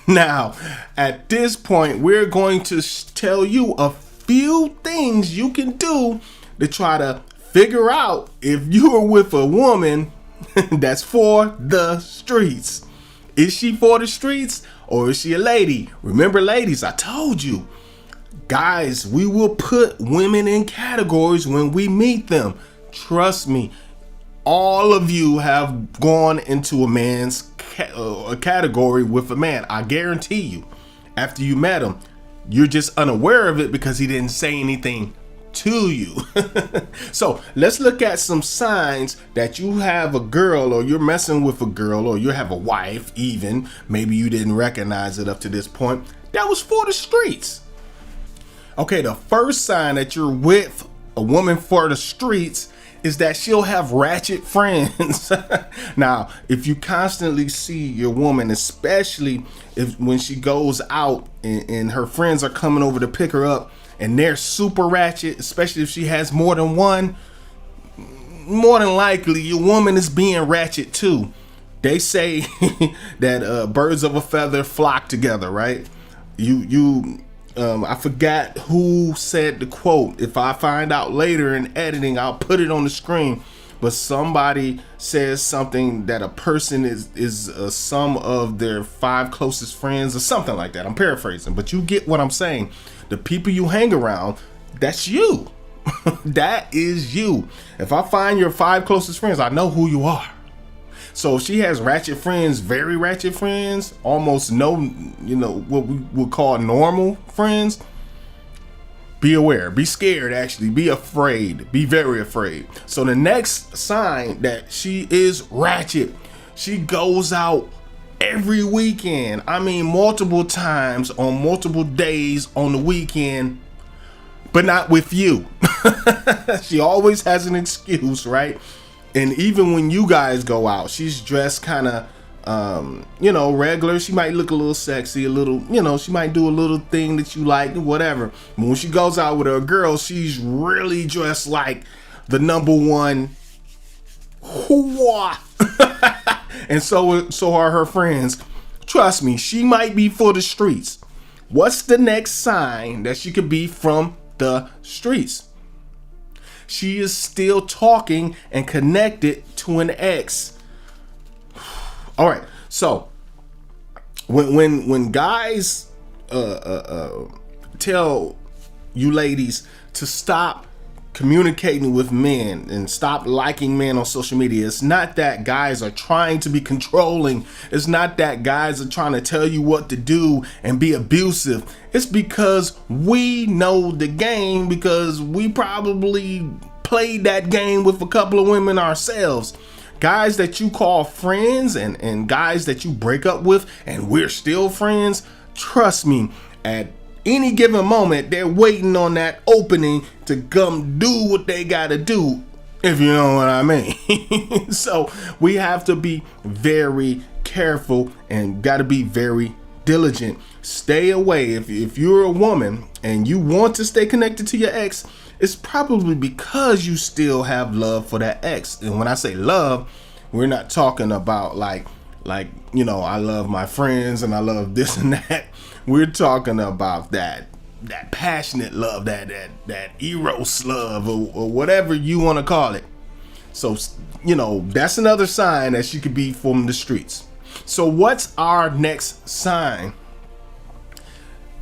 Now, at this point, we're going to tell you a few things you can do to try to figure out if you are with a woman that's for the streets. Is she for the streets or is she a lady? Remember, ladies, I told you, guys, we will put women in categories when we meet them. Trust me, all of you have gone into a man's category with a man. I guarantee you, after you met him, you're just unaware of it because he didn't say anything to you. So let's look at some signs that you have a girl, or you're messing with a girl, or you have a wife even. Maybe you didn't recognize it up to this point. That was for the streets. Okay, the first sign that you're with a woman for the streets is that she'll have ratchet friends. Now, if you constantly see your woman, especially if when she goes out and her friends are coming over to pick her up and they're super ratchet, especially if she has more than one, more than likely your woman is being ratchet too. They say that birds of a feather flock together, right? I forgot who said the quote. If I find out later in editing, I'll put it on the screen. But somebody says something that a person is a sum of their 5 closest friends or something like that. I'm paraphrasing, but you get what I'm saying. The people you hang around, that's you. That is you. If I find your 5 closest friends, I know who you are. So if she has ratchet friends, very ratchet friends, almost no, what we would call normal friends, be aware, be scared, actually, be afraid, be very afraid. So the next sign that she is ratchet, she goes out every weekend. I mean, multiple times on multiple days on the weekend, but not with you. She always has an excuse, right? And even when you guys go out, she's dressed kind of, regular. She might look a little sexy, a little, she might do a little thing that you like, whatever. But when she goes out with her girl, she's really dressed like the number one. And so are her friends. Trust me, she might be for the streets. What's the next sign that she could be from the streets? She is still talking and connected to an ex. All right, so when guys tell you ladies to stop communicating with men and stop liking men on social media, it's not that guys are trying to be controlling. It's not that guys are trying to tell you what to do and be abusive. It's because we know the game, because we probably played that game with a couple of women ourselves. Guys that you call friends and guys that you break up with and we're still friends, trust me, at any given moment, they're waiting on that opening to come do what they gotta do, if you know what I mean. So we have to be very careful and gotta be very diligent. Stay away. If you're a woman and you want to stay connected to your ex, it's probably because you still have love for that ex. And when I say love, we're not talking about like I love my friends and I love this and that. We're talking about that passionate love, that eros love, or whatever you want to call it. So, that's another sign that she could be from the streets. So what's our next sign?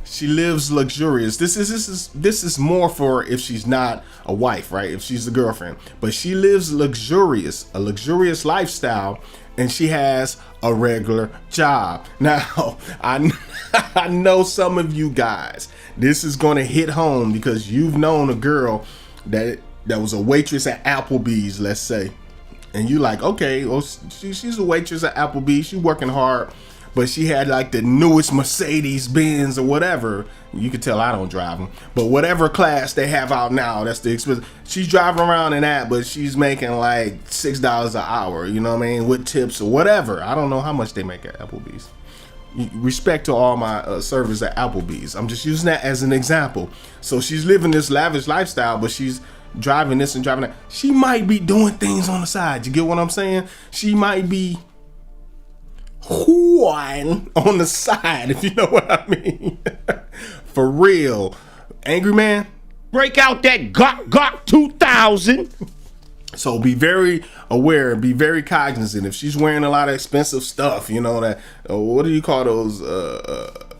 She lives luxurious. This is more for if she's not a wife, right? If she's a girlfriend. But she lives a luxurious lifestyle, and she has a regular job. Now, I know some of you guys, this is going to hit home because you've known a girl that was a waitress at Applebee's, let's say. And you like, okay, well, she's a waitress at Applebee's. She's working hard. But she had like the newest Mercedes Benz or whatever. You can tell I don't drive them. But whatever class they have out now, that's the expensive. She's driving around in that, but she's making like $6 an hour, you know what I mean? With tips or whatever. I don't know how much they make at Applebee's. Respect to all my servers at Applebee's. I'm just using that as an example. So she's living this lavish lifestyle, but she's driving this and driving that. She might be doing things on the side. You get what I'm saying? She might be one on the side, if you know what I mean. For real. Angry man, break out that Gok 2000. So be very aware and be very cognizant. If she's wearing a lot of expensive stuff, you know, that what do you call those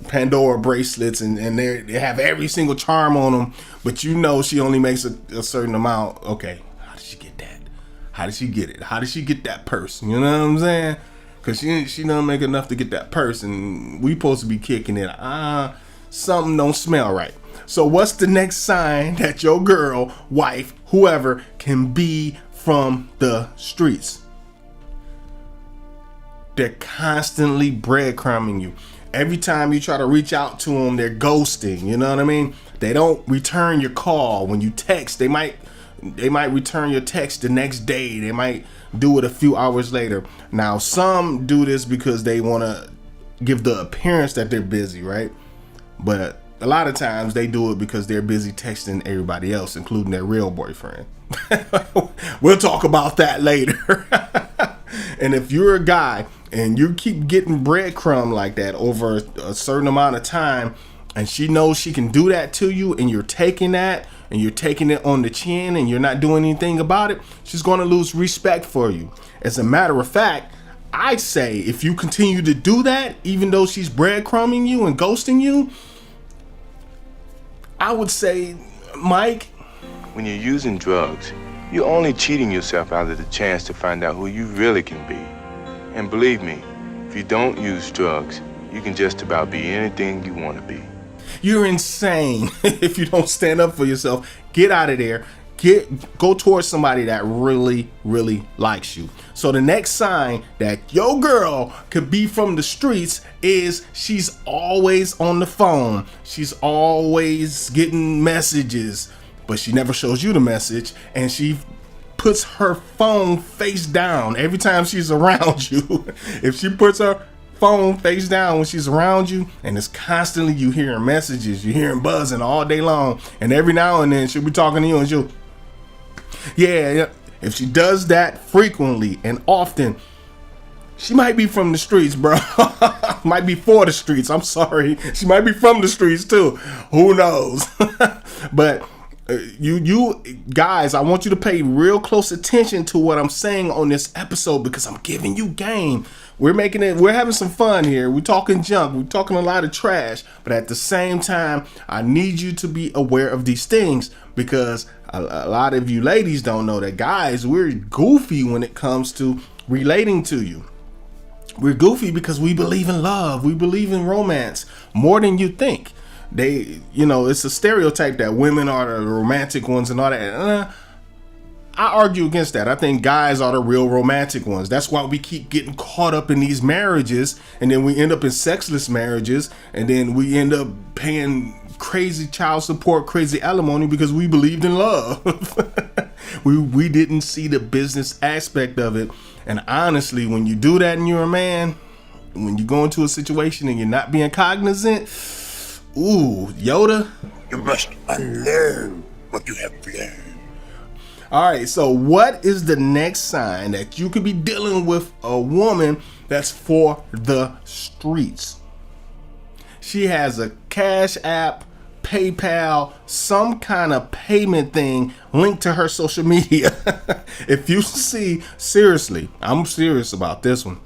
Pandora bracelets, and they have every single charm on them, but you know she only makes a certain amount. Okay, how did she get that? How did she get it? How did she get that purse? You know what I'm saying? Because she don't make enough to get that purse, and we supposed to be kicking it. Something don't smell right. So what's the next sign that your girl, wife, whoever can be from the streets? They're constantly breadcrumbing you. Every time you try to reach out to them, they're ghosting. You know what I mean? They don't return your call. When you text, they might return your text the next day. They might do it a few hours later. Now, some do this because they want to give the appearance that they're busy, right? But a lot of times they do it because they're busy texting everybody else, including their real boyfriend. We'll talk about that later. And if you're a guy and you keep getting breadcrumb like that over a certain amount of time, and she knows she can do that to you, and you're taking that and you're taking it on the chin and you're not doing anything about it, she's going to lose respect for you. As a matter of fact, I'd say if you continue to do that, even though she's breadcrumbing you and ghosting you, I would say, Mike, when you're using drugs, you're only cheating yourself out of the chance to find out who you really can be. And believe me, if you don't use drugs, you can just about be anything you want to be. You're insane if you don't stand up for yourself. Get out of there. Go towards somebody that really, really likes you. So the next sign that your girl could be from the streets is she's always on the phone. She's always getting messages, but she never shows you the message, and she puts her phone face down every time she's around you. If she puts her phone face down when she's around you, and it's constantly you hearing messages, you're hearing buzzing all day long, and every now and then she'll be talking to you and she'll, yeah, if she does that frequently and often, she might be from the streets, bro. Might be for the streets. I'm sorry. She might be from the streets too. Who knows? But you guys, I want you to pay real close attention to what I'm saying on this episode, because I'm giving you game. We're having some fun here. We're talking junk. We're talking a lot of trash. But at the same time, I need you to be aware of these things, because a lot of you ladies don't know that guys, we're goofy when it comes to relating to you. We're goofy because we believe in love. We believe in romance more than you think. It's a stereotype that women are the romantic ones and all that. I argue against that. I think guys are the real romantic ones. That's why we keep getting caught up in these marriages, and then we end up in sexless marriages, and then we end up paying crazy child support, crazy alimony, because we believed in love. we didn't see the business aspect of it. And honestly, when you do that and you're a man, when you go into a situation and you're not being cognizant, ooh, Yoda, you must unlearn what you have learned. All right, so what is the next sign that you could be dealing with a woman that's for the streets? She has a Cash App, PayPal, some kind of payment thing linked to her social media. If you see, seriously, I'm serious about this one.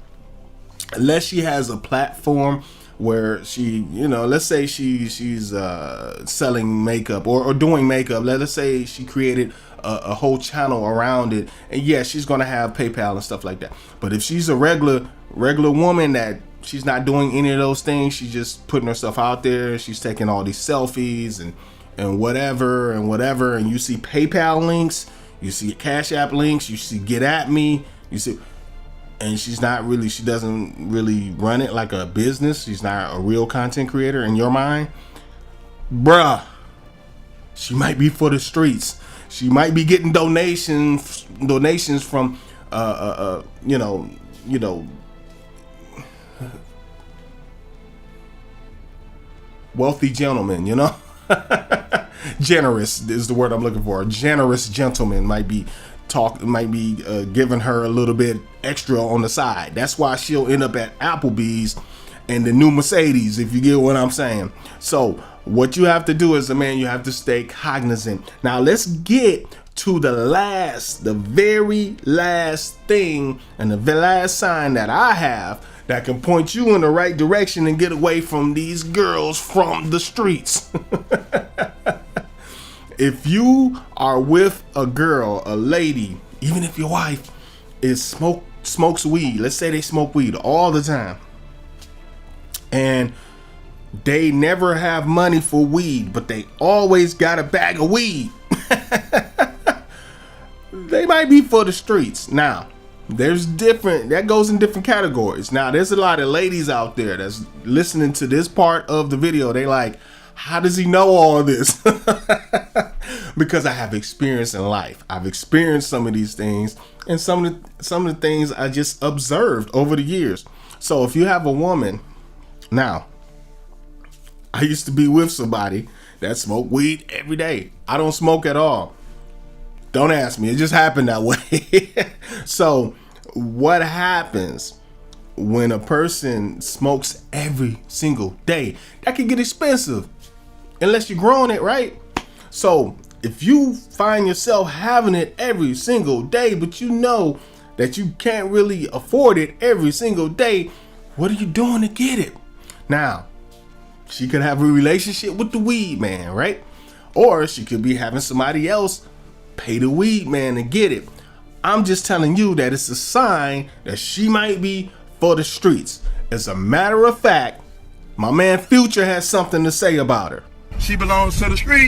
Unless she has a platform where she, let's say she's selling makeup or doing makeup. Let's say she created a whole channel around it, and yes, she's gonna have PayPal and stuff like that. But if she's a regular woman that she's not doing any of those things, she's just putting herself out there, she's taking all these selfies and whatever, and you see PayPal links, you see Cash App links, you see Get At Me, you see, and she doesn't really run it like a business. She's not a real content creator in your mind, bruh. She might be for the streets. She might be getting donations from wealthy gentlemen, generous is the word I'm looking for. A generous gentleman might be giving her a little bit extra on the side. That's why she'll end up at Applebee's and the new Mercedes, if you get what I'm saying. So what you have to do as a man, you have to stay cognizant. Now let's get to the very last thing and the last sign that I have that can point you in the right direction and get away from these girls from the streets. If you are with a girl, a lady, even if your wife smokes weed, let's say they smoke weed all the time, and they never have money for weed, but they always got a bag of weed, they might be for the streets. Now, that goes in different categories. Now, there's a lot of ladies out there that's listening to this part of the video. They like, how does he know all of this? Because I have experience in life. I've experienced some of these things, and some of the things I just observed over the years. So if you have a woman, now, I used to be with somebody that smoked weed every day. I don't smoke at all. Don't ask me. It just happened that way. So what happens when a person smokes every single day? That can get expensive unless you're growing it, right? So if you find yourself having it every single day, but you know that you can't really afford it every single day, what are you doing to get it? Now, she could have a relationship with the weed man, right? Or she could be having somebody else pay the weed man to get it. I'm just telling you that it's a sign that she might be for the streets. As a matter of fact, my man Future has something to say about her. She belongs to the street.